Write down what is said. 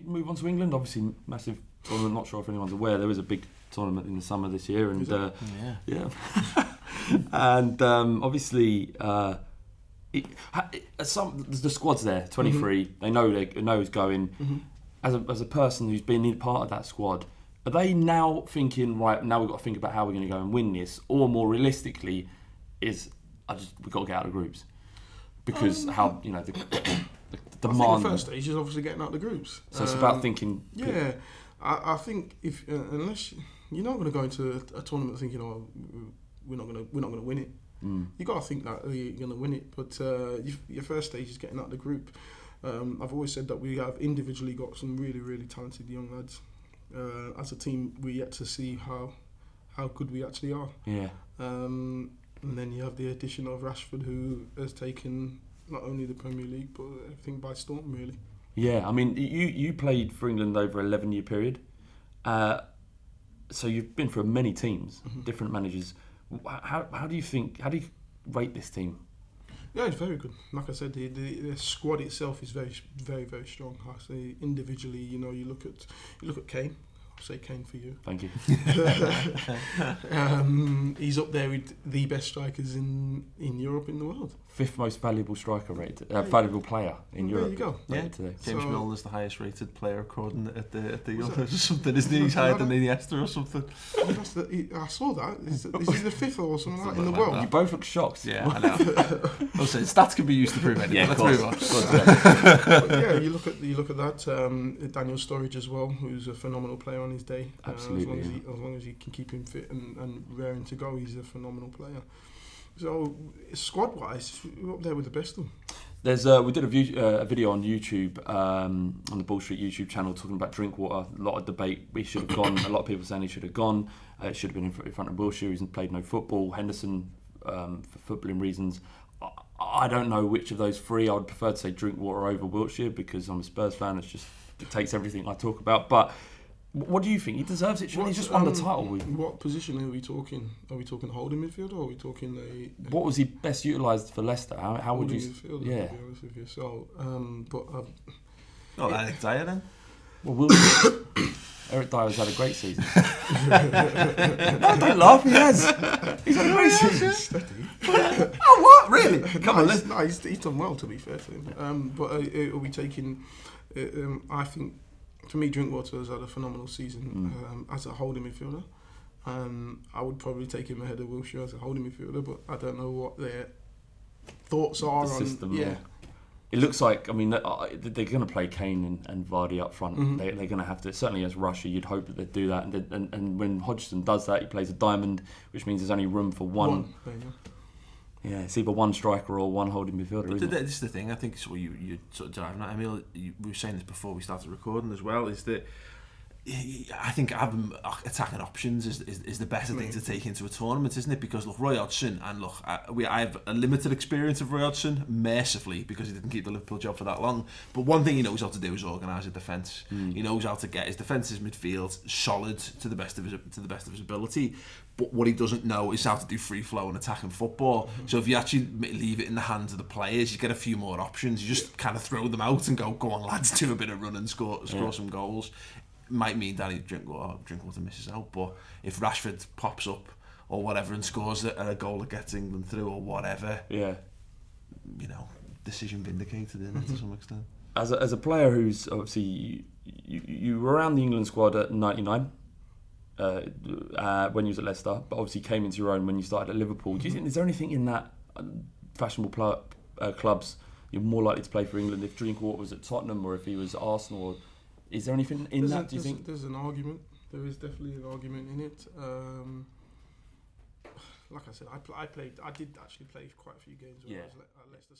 move on to England? Obviously, massive tournament. Not sure if anyone's aware. There is a big tournament in the summer this year, and yeah, and obviously, the squad's there, 23. Mm-hmm. They know who's going. Mm-hmm. As a person who's been in part of that squad, are they now thinking, right, now we've got to think about how we're going to go and win this, or more realistically, we've got to get out of the groups because the demand. I think the first stage is obviously getting out of the groups. So it's about thinking. Yeah, I think if unless you're not going to go into a tournament thinking, oh, we're not going to win it. You got to think that you're going to win it. But your first stage is getting out of the group. I've always said that we have individually got some really, really talented young lads. As a team, we're yet to see how good we actually are. Yeah. And then you have the addition of Rashford, who has taken not only the Premier League but everything by storm, really. Yeah, I mean, you played for England over an 11-year period, so you've been through many teams, different managers. How do you rate this team? Yeah, it's very good. Like I said, the squad itself is very, very, very strong. I say individually, you look at Kane. I'll say Kane for you. Thank you. He's up there with the best strikers in Europe, in the world. 5th most valuable striker rated, valuable player in Europe. There you go. Yeah, today. James Milner's the highest rated player according at the Euros or something, isn't he? He's higher than Iniesta or something. I saw that. Is he the 5th or something like that in the world? You both look shocked. Yeah, I know. Also, stats can be used to prove anything. Yeah, let's move on. But yeah, you look at that. Daniel Sturridge as well, who's a phenomenal player on his day. Absolutely. As long as you can keep him fit and raring to go, he's a phenomenal player. So squad-wise, we're up there with the best of them. There's we did a video on YouTube, on the Bull Street YouTube channel, talking about Drinkwater. A lot of debate. We should have gone. A lot of people saying he should have gone. It should have been in front of Wilshere. He's played no football. Henderson, for footballing reasons. I don't know which of those three. I would prefer to say Drinkwater over Wilshere because I'm a Spurs fan. It takes everything I talk about. But what do you think? He deserves it. Surely he's just won the title. What position are we talking? Are we talking holding midfield or are we talking What was he best utilised for Leicester? How would you? Midfield, yeah. To be honest with you. So, Eric Dyer then. Well, Eric Dyer's had a great season. No, don't laugh. He has. He's had a great season. Oh, what? Really? Come on. He's done well, to be fair to him. But are we taking? I think. For me, Drinkwater has had a phenomenal season as a holding midfielder. I would probably take him ahead of Wilshere as a holding midfielder, but I don't know what their thoughts are the on system. Yeah. It looks like, I mean, they're going to play Kane and Vardy up front. Mm-hmm. They're going to have to, certainly as Russia, you'd hope that they'd do that. And when Hodgson does that, he plays a diamond, which means there's only room for one. Yeah, it's either one striker or one holding midfielder, isn't it? This is the thing, I think it's what you sort of driving at. Emile, we were saying this before we started recording as well, is that I think having attacking options is the better thing to take into a tournament, isn't it? Because look, Roy Hodgson, and look, I have a limited experience of Roy Hodgson, mercifully, because he didn't keep the Liverpool job for that long. But one thing he knows how to do is organise a defence. He knows how to get his defensive midfield solid to the best of his ability. But what he doesn't know is how to do free flow and attacking football. So if you actually leave it in the hands of the players, you get a few more options. You just kind of throw them out and go on lads, do a bit of run and score some goals. Might mean Danny Drinkwater misses out, but if Rashford pops up or whatever and scores a goal that gets England through or whatever, decision vindicated in it to some extent. As a player who's obviously you were around the England squad at 99 when you was at Leicester, but obviously came into your own when you started at Liverpool. Do you think there's anything in that fashionable clubs you're more likely to play for England if Drinkwater was at Tottenham or if he was at Arsenal? Or is there anything in that, do you think? There's an argument. There is definitely an argument in it. Like I said, I did actually play quite a few games when I was at Leicester.